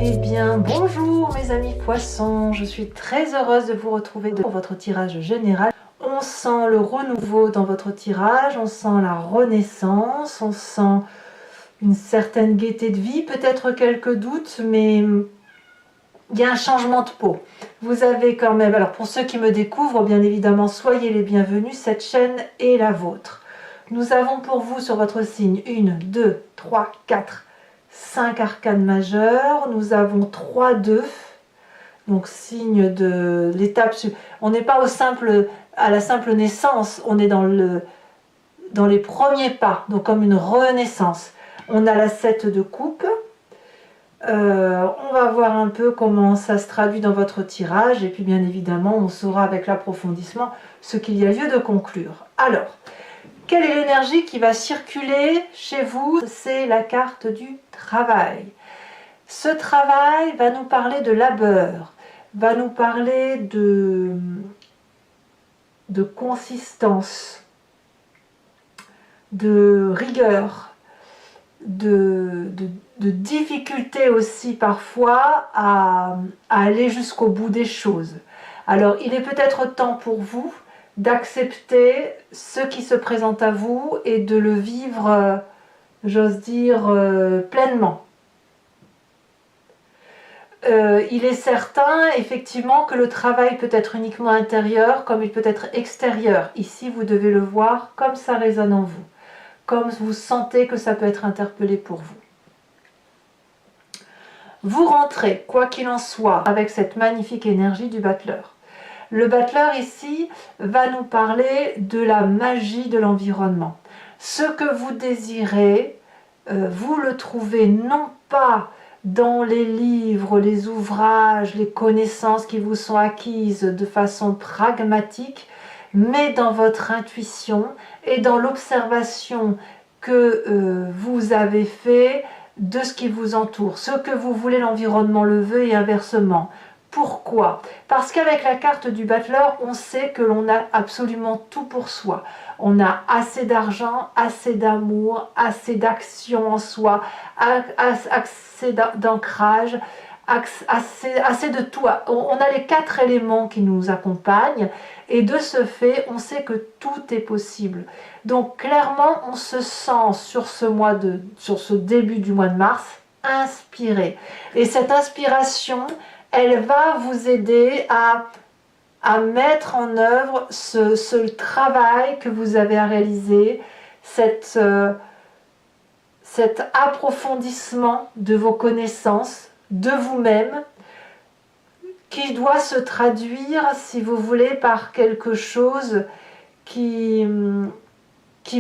Eh bien, bonjour mes amis poissons, je suis très heureuse de vous retrouver pour votre tirage général. On sent le renouveau dans votre tirage, on sent la renaissance, on sent une certaine gaieté de vie, peut-être quelques doutes, mais il y a un changement de peau. Vous avez quand même, alors pour ceux qui me découvrent, bien évidemment, soyez les bienvenus, cette chaîne est la vôtre. Nous avons pour vous sur votre signe 1, 2, 3, 4, 5 arcanes majeures. Nous avons 3 d'œufs, donc signe de l'étape. On n'est pas à la simple naissance, on est dans les premiers pas, donc comme une renaissance. On a la 7 de coupe. On va voir un peu comment ça se traduit dans votre tirage et puis bien évidemment on saura avec l'approfondissement ce qu'il y a lieu de conclure. Alors, quelle est l'énergie qui va circuler chez vous? C'est la carte du travail. Ce travail va nous parler de labeur, va nous parler de consistance, de rigueur, de difficulté aussi parfois à aller jusqu'au bout des choses. Alors il est peut-être temps pour vous d'accepter ce qui se présente à vous et de le vivre, j'ose dire, pleinement. Il est certain effectivement que le travail peut être uniquement intérieur comme il peut être extérieur. Ici vous devez le voir comme ça résonne en vous, comme vous sentez que ça peut être interpellé pour vous. Vous rentrez, quoi qu'il en soit, avec cette magnifique énergie du battleur. Le battleur ici va nous parler de la magie de l'environnement. Ce que vous désirez, vous le trouvez non pas dans les livres, les ouvrages, les connaissances qui vous sont acquises de façon pragmatique, mais dans votre intuition et dans l'observation que vous avez fait de ce qui vous entoure. Ce que vous voulez, l'environnement le veut et inversement. Pourquoi? Parce qu'avec la carte du battleur, on sait que l'on a absolument tout pour soi. On a assez d'argent, assez d'amour, assez d'action en soi, assez d'ancrage, assez de tout. On a les 4 éléments qui nous accompagnent et de ce fait, on sait que tout est possible. Donc clairement, on se sent sur ce début du mois de mars, inspiré. Et cette inspiration, elle va vous aider à mettre en œuvre ce travail que vous avez à réaliser, cet approfondissement de vos connaissances, de vous-même, qui doit se traduire, si vous voulez, par quelque chose qui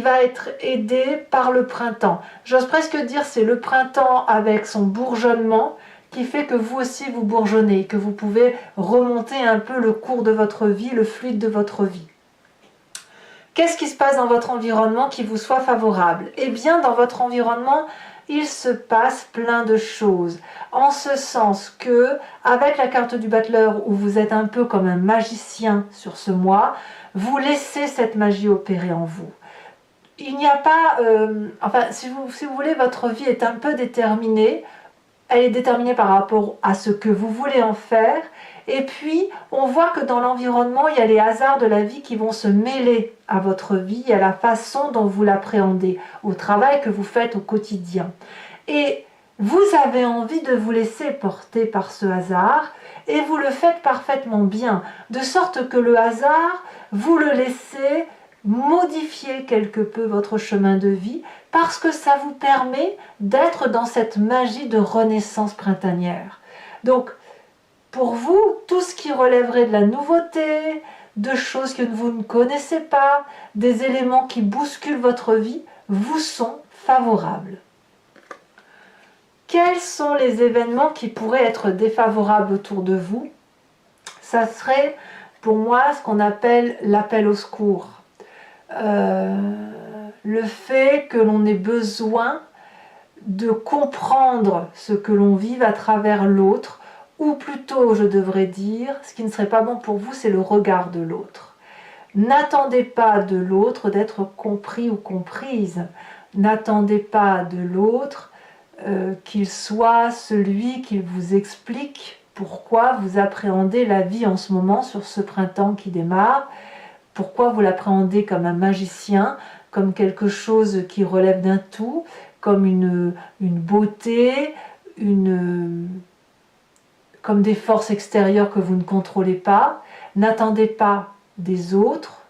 va être aidé par le printemps. J'ose presque dire c'est le printemps avec son bourgeonnement qui fait que vous aussi vous bourgeonnez, que vous pouvez remonter un peu le cours de votre vie, le fluide de votre vie. Qu'est-ce qui se passe dans votre environnement qui vous soit favorable? Eh bien, dans votre environnement, il se passe plein de choses. En ce sens que, avec la carte du battleur, où vous êtes un peu comme un magicien sur ce mois, vous laissez cette magie opérer en vous. Il n'y a pas... enfin, si vous voulez, votre vie est un peu déterminée. Elle est déterminée par rapport à ce que vous voulez en faire. Et puis, on voit que dans l'environnement, il y a les hasards de la vie qui vont se mêler à votre vie, à la façon dont vous l'appréhendez, au travail que vous faites au quotidien. Et vous avez envie de vous laisser porter par ce hasard, et vous le faites parfaitement bien, de sorte que le hasard, vous le laissez modifier quelque peu votre chemin de vie, parce que ça vous permet d'être dans cette magie de renaissance printanière. Donc, pour vous, tout ce qui relèverait de la nouveauté, de choses que vous ne connaissez pas, des éléments qui bousculent votre vie, vous sont favorables. Quels sont les événements qui pourraient être défavorables autour de vous? Ça serait pour moi ce qu'on appelle l'appel au secours. Le fait que l'on ait besoin de comprendre ce que l'on vive à travers l'autre, ou plutôt, je devrais dire, ce qui ne serait pas bon pour vous, c'est le regard de l'autre. N'attendez pas de l'autre d'être compris ou comprise. N'attendez pas de l'autre qu'il soit celui qui vous explique pourquoi vous appréhendez la vie en ce moment sur ce printemps qui démarre, pourquoi vous l'appréhendez comme un magicien, comme quelque chose qui relève d'un tout, comme une beauté, comme des forces extérieures que vous ne contrôlez pas. N'attendez pas des autres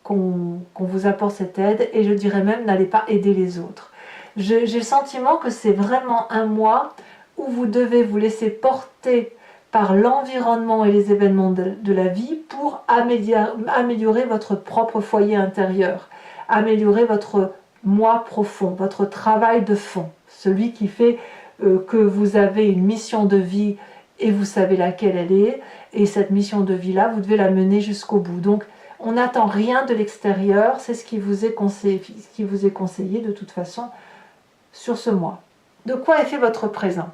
qu'on vous apporte cette aide, et je dirais même n'allez pas aider les autres. J'ai le sentiment que c'est vraiment un mois où vous devez vous laisser porter par l'environnement et les événements de la vie pour améliorer votre propre foyer intérieur, améliorer votre moi profond, votre travail de fond, celui qui fait que vous avez une mission de vie et vous savez laquelle elle est, et cette mission de vie-là, vous devez la mener jusqu'au bout. Donc, on n'attend rien de l'extérieur, c'est ce qui vous est conseillé de toute façon sur ce mois. De quoi est fait votre présent?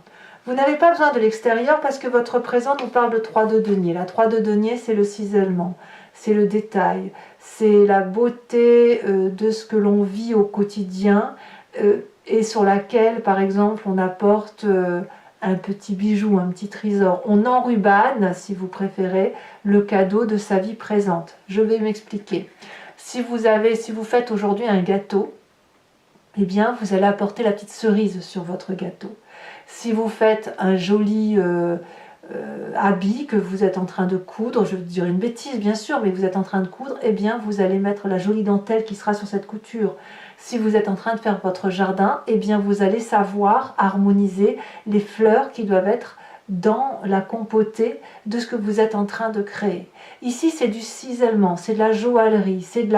Vous n'avez pas besoin de l'extérieur parce que votre présent nous parle de 3 de denier. La 3 de denier, c'est le cisaillement, c'est le détail, c'est la beauté de ce que l'on vit au quotidien et sur laquelle, par exemple, on apporte un petit bijou, un petit trésor. On enrubane, si vous préférez, le cadeau de sa vie présente. Je vais m'expliquer. Si vous faites aujourd'hui un gâteau, eh bien, vous allez apporter la petite cerise sur votre gâteau. Si vous faites un joli habit que vous êtes en train de coudre, je vais dire une bêtise bien sûr, mais vous êtes en train de coudre, eh bien, vous allez mettre la jolie dentelle qui sera sur cette couture. Si vous êtes en train de faire votre jardin, eh bien, vous allez savoir harmoniser les fleurs qui doivent être dans la compotée de ce que vous êtes en train de créer. Ici, c'est du cisaillement, c'est de la joaillerie, c'est de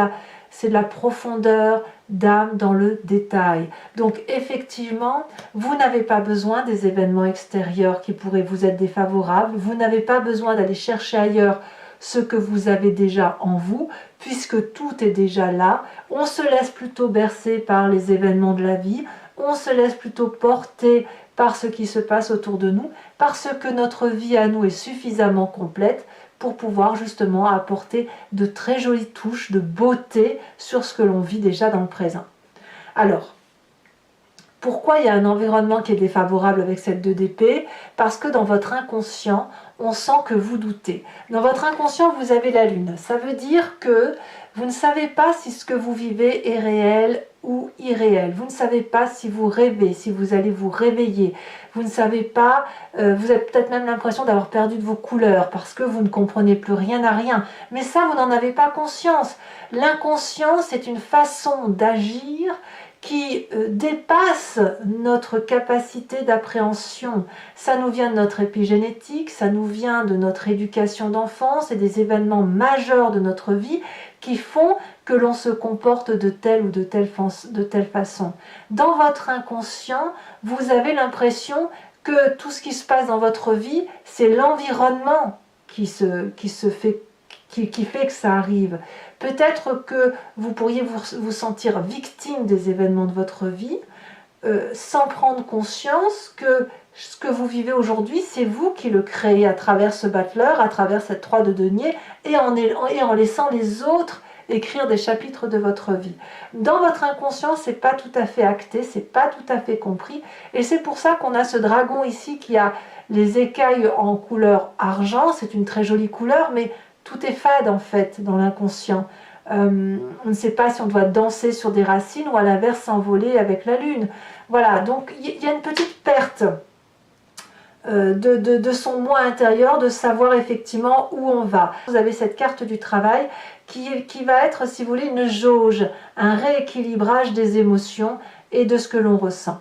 la profondeur d'âme dans le détail. Donc effectivement, vous n'avez pas besoin des événements extérieurs qui pourraient vous être défavorables, vous n'avez pas besoin d'aller chercher ailleurs ce que vous avez déjà en vous, puisque tout est déjà là. On se laisse plutôt bercer par les événements de la vie, on se laisse plutôt porter par ce qui se passe autour de nous, parce que notre vie à nous est suffisamment complète pour pouvoir justement apporter de très jolies touches de beauté sur ce que l'on vit déjà dans le présent. Alors, pourquoi il y a un environnement qui est défavorable avec cette 2 d'épée? Parce que dans votre inconscient, on sent que vous doutez. Dans votre inconscient, vous avez la lune. Ça veut dire que vous ne savez pas si ce que vous vivez est réel ou irréel. Vous ne savez pas si vous rêvez, si vous allez vous réveiller. Vous ne savez pas, vous avez peut-être même l'impression d'avoir perdu de vos couleurs parce que vous ne comprenez plus rien à rien. Mais ça, vous n'en avez pas conscience. L'inconscient, c'est une façon d'agir qui dépasse notre capacité d'appréhension. Ça nous vient de notre épigénétique, ça nous vient de notre éducation d'enfance et des événements majeurs de notre vie qui font que l'on se comporte de telle ou de telle façon. Dans votre inconscient, vous avez l'impression que tout ce qui se passe dans votre vie, c'est l'environnement qui fait que ça arrive. Peut-être que vous pourriez vous sentir victime des événements de votre vie sans prendre conscience que ce que vous vivez aujourd'hui, c'est vous qui le créez à travers ce battleur, à travers cette 3 de denier et en laissant les autres écrire des chapitres de votre vie. Dans votre inconscient, c'est pas tout à fait acté, c'est pas tout à fait compris, et c'est pour ça qu'on a ce dragon ici qui a les écailles en couleur argent. C'est une très jolie couleur, mais tout est fade en fait dans l'inconscient. On ne sait pas si on doit danser sur des racines ou à l'inverse s'envoler avec la lune. Voilà, donc il y a une petite perte de son moi intérieur, de savoir effectivement où on va. Vous avez cette carte du travail qui va être, si vous voulez, une jauge, un rééquilibrage des émotions et de ce que l'on ressent.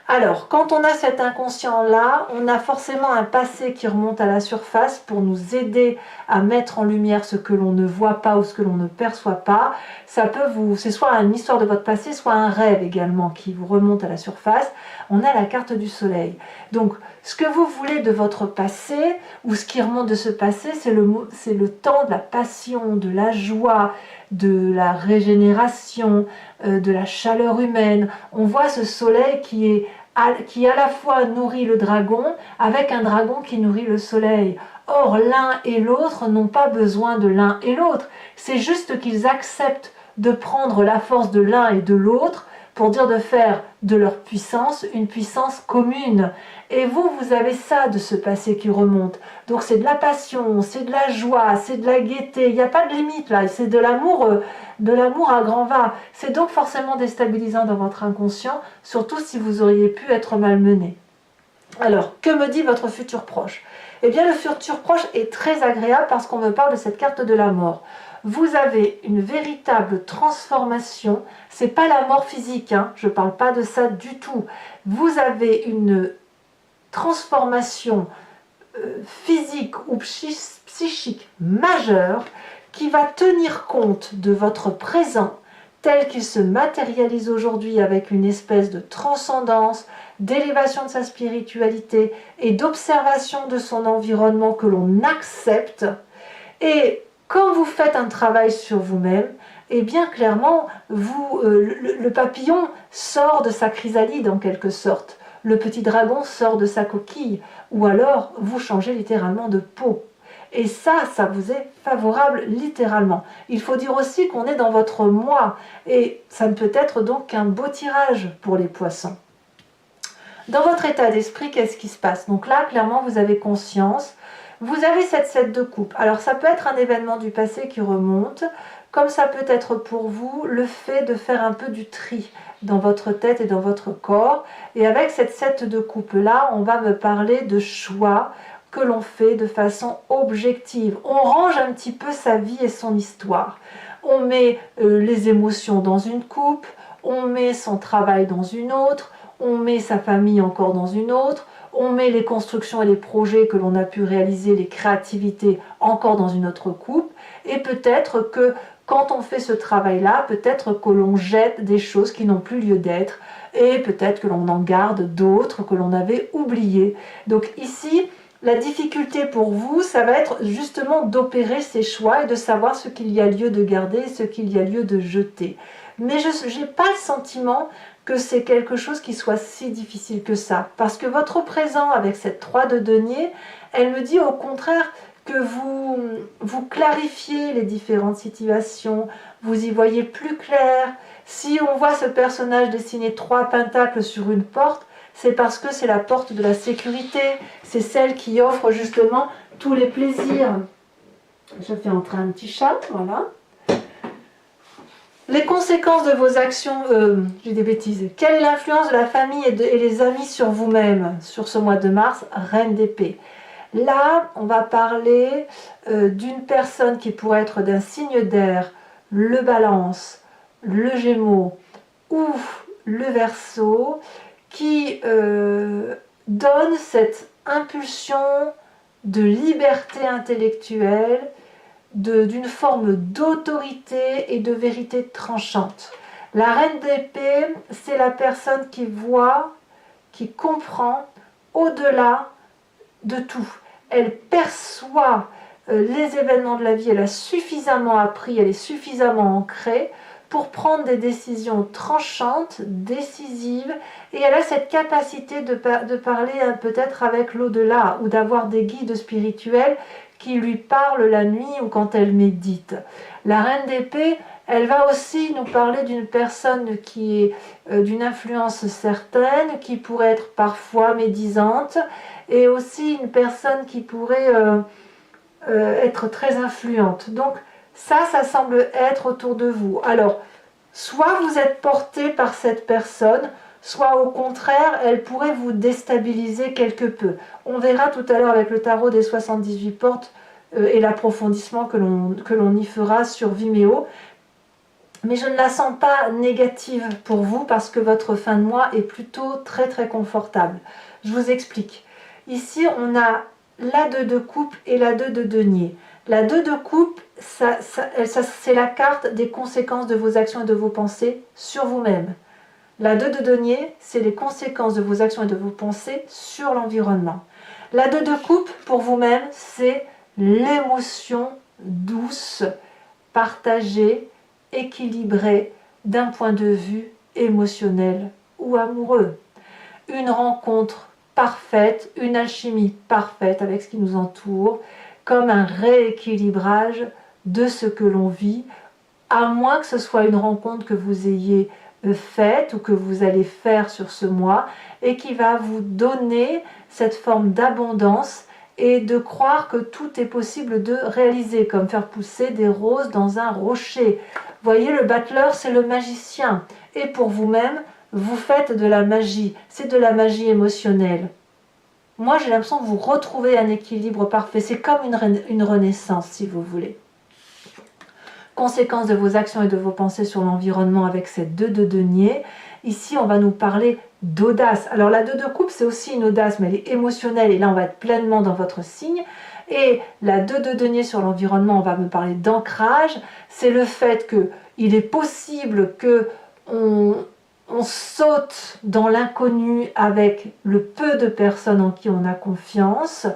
Alors, quand on a cet inconscient-là, on a forcément un passé qui remonte à la surface pour nous aider à mettre en lumière ce que l'on ne voit pas ou ce que l'on ne perçoit pas. C'est soit une histoire de votre passé, soit un rêve également qui vous remonte à la surface. On a la carte du soleil. Donc, ce que vous voulez de votre passé, ou ce qui remonte de ce passé, c'est le temps de la passion, de la joie, de la régénération, de la chaleur humaine. On voit ce soleil qui à la fois nourrit le dragon avec un dragon qui nourrit le soleil. Or, l'un et l'autre n'ont pas besoin de l'un et l'autre. C'est juste qu'ils acceptent de prendre la force de l'un et de l'autre pour dire de faire de leur puissance une puissance commune. Et vous, vous avez ça de ce passé qui remonte. Donc c'est de la passion, c'est de la joie, c'est de la gaieté. Il n'y a pas de limite là, c'est de l'amour à grand va. C'est donc forcément déstabilisant dans votre inconscient, surtout si vous auriez pu être malmené. Alors, que me dit votre futur proche? Eh bien, le futur proche est très agréable parce qu'on me parle de cette carte de la mort. Vous avez une véritable transformation. C'est pas la mort physique, hein, je ne parle pas de ça du tout. Vous avez une transformation physique ou psychique majeure qui va tenir compte de votre présent tel qu'il se matérialise aujourd'hui avec une espèce de transcendance, d'élévation de sa spiritualité et d'observation de son environnement que l'on accepte. Et quand vous faites un travail sur vous-même, eh bien clairement, le papillon sort de sa chrysalide en quelque sorte. Le petit dragon sort de sa coquille. Ou alors, vous changez littéralement de peau. Et ça vous est favorable littéralement. Il faut dire aussi qu'on est dans votre moi. Et ça ne peut être donc qu'un beau tirage pour les poissons. Dans votre état d'esprit, qu'est-ce qui se passe? Donc là, clairement, vous avez conscience. Vous avez cette 7 de coupe. Alors ça peut être un événement du passé qui remonte, comme ça peut être pour vous le fait de faire un peu du tri dans votre tête et dans votre corps. Et avec cette 7 de coupe là, on va me parler de choix que l'on fait de façon objective. On range un petit peu sa vie et son histoire. On met les émotions dans une coupe, on met son travail dans une autre, on met sa famille encore dans une autre, on met les constructions et les projets que l'on a pu réaliser, les créativités encore dans une autre coupe, et peut-être que quand on fait ce travail-là, peut-être que l'on jette des choses qui n'ont plus lieu d'être, et peut-être que l'on en garde d'autres que l'on avait oubliées. Donc ici, la difficulté pour vous, ça va être justement d'opérer ces choix et de savoir ce qu'il y a lieu de garder et ce qu'il y a lieu de jeter. Mais je n'ai pas le sentiment que c'est quelque chose qui soit si difficile que ça. Parce que votre présent avec cette 3 de denier, elle me dit au contraire que vous clarifiez les différentes situations, vous y voyez plus clair. Si on voit ce personnage dessiner 3 pentacles sur une porte, c'est parce que c'est la porte de la sécurité, c'est celle qui offre justement tous les plaisirs. Je fais entrer un petit chat, voilà. Les conséquences de vos actions, j'ai des bêtises. Quelle est l'influence de la famille et les amis sur vous-même sur ce mois de mars? Reine d'épée. Là, on va parler d'une personne qui pourrait être d'un signe d'air, le Balance, le Gémeaux ou le Verseau, qui donne cette impulsion de liberté intellectuelle, d'une forme d'autorité et de vérité tranchante. La reine d'épée, c'est la personne qui voit, qui comprend au-delà de tout. Elle perçoit les événements de la vie, elle a suffisamment appris, elle est suffisamment ancrée pour prendre des décisions tranchantes, décisives, et elle a cette capacité de parler peut-être avec l'au-delà, ou d'avoir des guides spirituels qui lui parlent la nuit ou quand elle médite. La reine d'épée, elle va aussi nous parler d'une personne qui est d'une influence certaine, qui pourrait être parfois médisante, et aussi une personne qui pourrait être très influente. Donc ça semble être autour de vous. Alors, soit vous êtes porté par cette personne, soit au contraire, elle pourrait vous déstabiliser quelque peu. On verra tout à l'heure avec le tarot des 78 portes et l'approfondissement que l'on y fera sur Vimeo. Mais je ne la sens pas négative pour vous parce que votre fin de mois est plutôt très très confortable. Je vous explique. Ici, on a la 2 de coupe et la 2 de denier. La 2 de coupe, c'est la carte des conséquences de vos actions et de vos pensées sur vous-même. La 2 de denier, c'est les conséquences de vos actions et de vos pensées sur l'environnement. La 2 de coupe, pour vous-même, c'est l'émotion douce, partagée, équilibrée d'un point de vue émotionnel ou amoureux. Une rencontre parfaite, une alchimie parfaite avec ce qui nous entoure, comme un rééquilibrage de ce que l'on vit, à moins que ce soit une rencontre que vous ayez faites ou que vous allez faire sur ce mois et qui va vous donner cette forme d'abondance et de croire que tout est possible de réaliser, comme faire pousser des roses dans un rocher. Vous voyez, le battleur, c'est le magicien. Et pour vous-même, vous faites de la magie. C'est de la magie émotionnelle. Moi, j'ai l'impression que vous retrouvez un équilibre parfait. C'est comme une renaissance, si vous voulez. Conséquence de vos actions et de vos pensées sur l'environnement avec cette 2 de denier. Ici, on va nous parler d'audace. Alors, la 2 de coupe, c'est aussi une audace, mais elle est émotionnelle. Et là, on va être pleinement dans votre signe. Et la 2 de denier sur l'environnement, on va me parler d'ancrage. C'est le fait qu'il est possible que on saute dans l'inconnu avec le peu de personnes en qui on a confiance.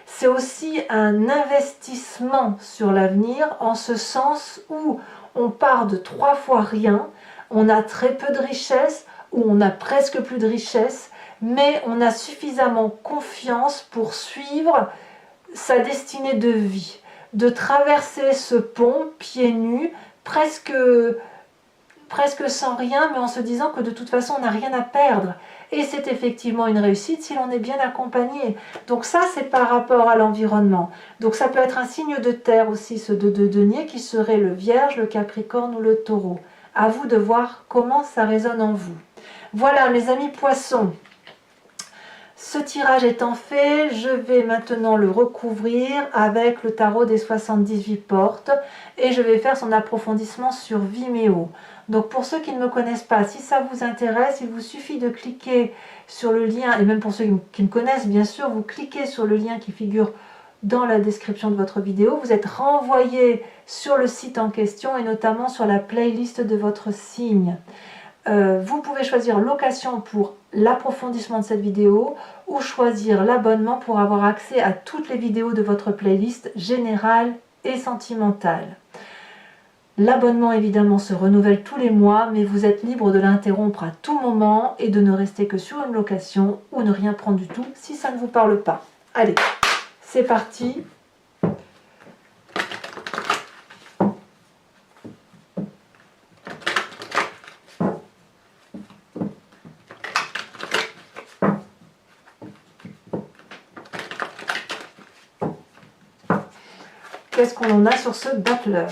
C'est aussi un investissement sur l'avenir en ce sens où on part de 3 fois rien, on a très peu de richesse ou on a presque plus de richesse, mais on a suffisamment confiance pour suivre sa destinée de vie, de traverser ce pont pieds nus, presque sans rien, mais en se disant que de toute façon on n'a rien à perdre. Et c'est effectivement une réussite si l'on est bien accompagné. Donc ça, c'est par rapport à l'environnement. Donc ça peut être un signe de terre aussi, ce 2 de denier, qui serait le Vierge, le Capricorne ou le Taureau. À vous de voir comment ça résonne en vous. Voilà, mes amis poissons. Ce tirage étant fait, je vais maintenant le recouvrir avec le tarot des 78 portes et je vais faire son approfondissement sur Vimeo. Donc pour ceux qui ne me connaissent pas, si ça vous intéresse, il vous suffit de cliquer sur le lien, et même pour ceux qui me connaissent bien sûr, vous cliquez sur le lien qui figure dans la description de votre vidéo. Vous êtes renvoyé sur le site en question et notamment sur la playlist de votre signe. Vous pouvez choisir location pour l'approfondissement de cette vidéo ou choisir l'abonnement pour avoir accès à toutes les vidéos de votre playlist générale et sentimentale. L'abonnement évidemment se renouvelle tous les mois, mais vous êtes libre de l'interrompre à tout moment et de ne rester que sur une location ou ne rien prendre du tout si ça ne vous parle pas. Allez, c'est parti. Qu'est-ce qu'on en a sur ce battleur?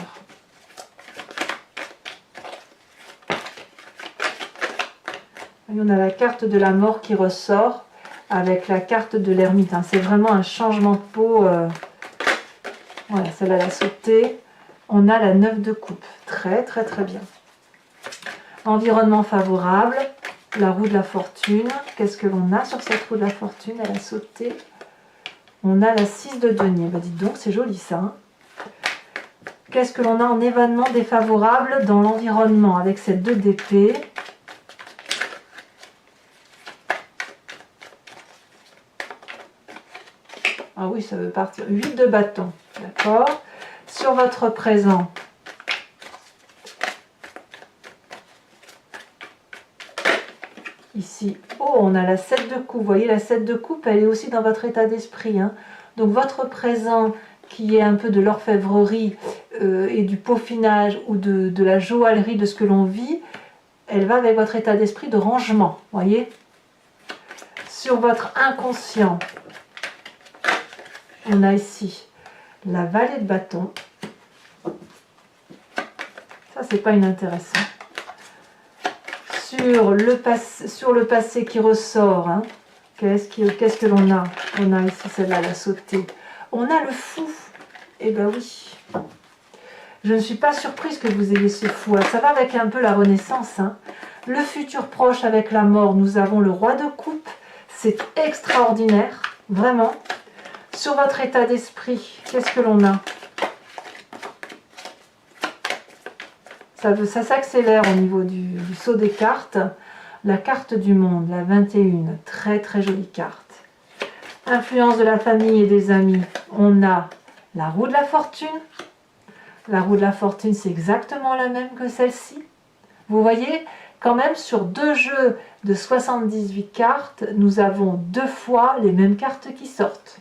On a la carte de la mort qui ressort avec la carte de l'ermite. C'est vraiment un changement de peau. Voilà, celle-là elle a sauté. On a la 9 de coupe. Très très très bien. Environnement favorable. La roue de la fortune. Qu'est-ce que l'on a sur cette roue de la fortune? Elle a sauté. On a la 6 de denier. Bah, dites donc, c'est joli ça. Hein. Qu'est-ce que l'on a en événement défavorable dans l'environnement avec cette 2 d'épée? Ah oui, ça veut partir. 8 de bâton. D'accord. Sur votre présent. Ici. Oh, on a la 7 de coupe. Vous voyez, la 7 de coupe, elle est aussi dans votre état d'esprit. Hein. Donc, votre présent, qui est un peu de l'orfèvrerie et du peaufinage ou de la joaillerie de ce que l'on vit, elle va avec votre état d'esprit de rangement. Vous voyez. Sur votre inconscient. On a ici la vallée de bâton. Ça, c'est pas inintéressant. Sur le passé qui ressort, hein, qu'est-ce que l'on a? On a ici celle-là, la sautée. On a le fou. Eh ben oui. Je ne suis pas surprise que vous ayez ce fou. Ça va avec un peu la renaissance. Hein. Le futur proche avec la mort, nous avons le roi de coupe. C'est extraordinaire, vraiment. Sur votre état d'esprit, qu'est-ce que l'on a? Ça s'accélère au niveau du saut des cartes. La carte du monde, la 21, très très jolie carte. Influence de la famille et des amis, on a la roue de la fortune. La roue de la fortune, c'est exactement la même que celle-ci. Vous voyez, quand même, sur 2 jeux de 78 cartes, nous avons 2 fois les mêmes cartes qui sortent.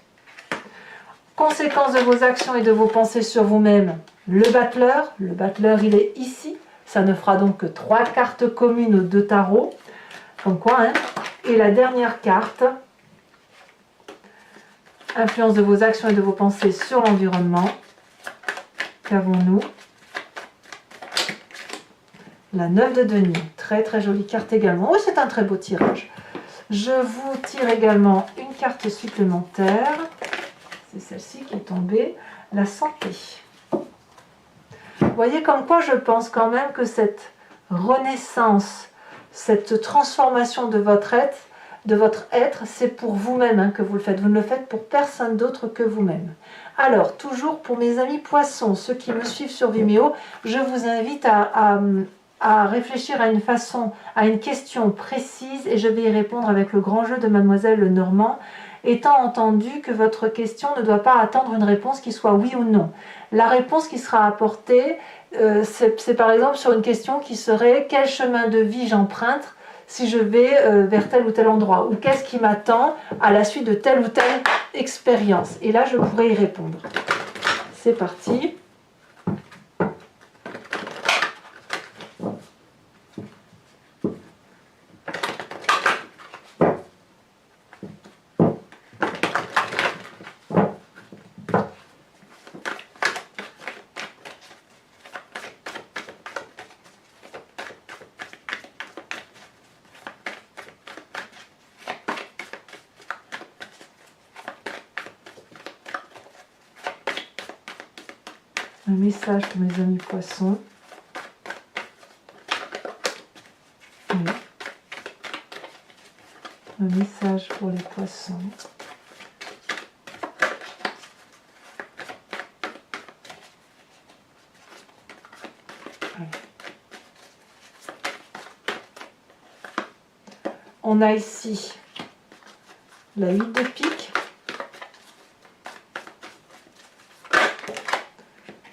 Conséquence de vos actions et de vos pensées sur vous-même, le battleur il est ici, Ça ne fera donc que 3 cartes communes aux 2 tarots. Comme quoi, hein. Et la dernière carte, influence de vos actions et de vos pensées sur l'environnement. Qu'avons-nous? La 9 de denier, très très jolie carte également. Oh, c'est un très beau tirage. Je vous tire également une carte supplémentaire. C'est celle-ci qui est tombée. La santé. Vous voyez comme quoi je pense quand même que cette renaissance, cette transformation de votre être, c'est pour vous-même hein, que vous le faites. Vous ne le faites pour personne d'autre que vous-même. Alors, toujours pour mes amis poissons, ceux qui me suivent sur Vimeo, je vous invite à réfléchir à une question précise et je vais y répondre avec le grand jeu de Mademoiselle Lenormand, étant entendu que votre question ne doit pas attendre une réponse qui soit oui ou non. La réponse qui sera apportée, c'est par exemple sur une question qui serait « Quel chemin de vie j'emprunte si je vais vers tel ou tel endroit ?» ou « Qu'est-ce qui m'attend à la suite de telle ou telle expérience ?» Et là, je pourrais y répondre. C'est parti. Un message pour mes amis poissons. Oui. Un message pour les poissons. Oui. On a ici la 8 de pique.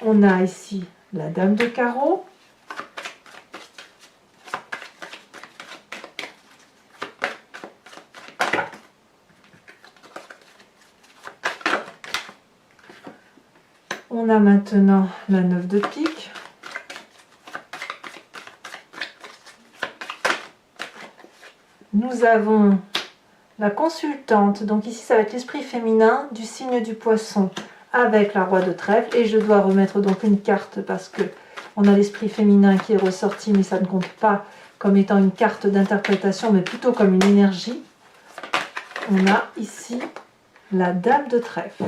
On a ici la dame de carreau. On a maintenant la 9 de pique. Nous avons la consultante. Donc ici, ça va être l'esprit féminin du signe du poisson avec la roi de trèfle. Et je dois remettre donc une carte parce que on a l'esprit féminin qui est ressorti, mais ça ne compte pas comme étant une carte d'interprétation, mais plutôt comme une énergie. On a ici la dame de trèfle.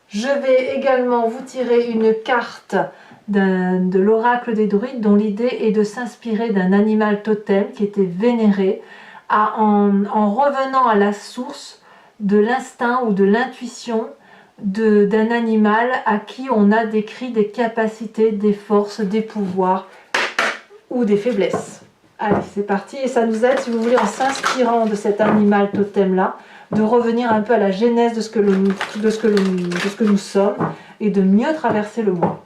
Je vais également vous tirer une carte de l'oracle des druides dont l'idée est de s'inspirer d'un animal totem qui était vénéré en revenant à la source de l'instinct ou de l'intuition d'un animal à qui on a décrit des capacités, des forces, des pouvoirs ou des faiblesses. Allez, c'est parti et ça nous aide, si vous voulez, en s'inspirant de cet animal totem-là, de revenir un peu à la genèse de ce que nous sommes et de mieux traverser le mois.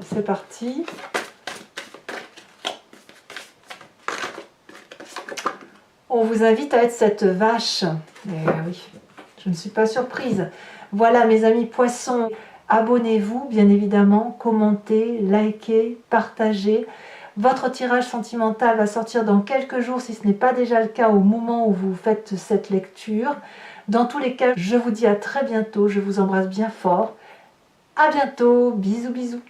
C'est parti. On vous invite à être cette vache. Eh oui, je ne suis pas surprise. Voilà mes amis poissons. Abonnez-vous, bien évidemment, commentez, likez, partagez. Votre tirage sentimental va sortir dans quelques jours, si ce n'est pas déjà le cas au moment où vous faites cette lecture. Dans tous les cas, je vous dis à très bientôt. Je vous embrasse bien fort. À bientôt. Bisous, bisous.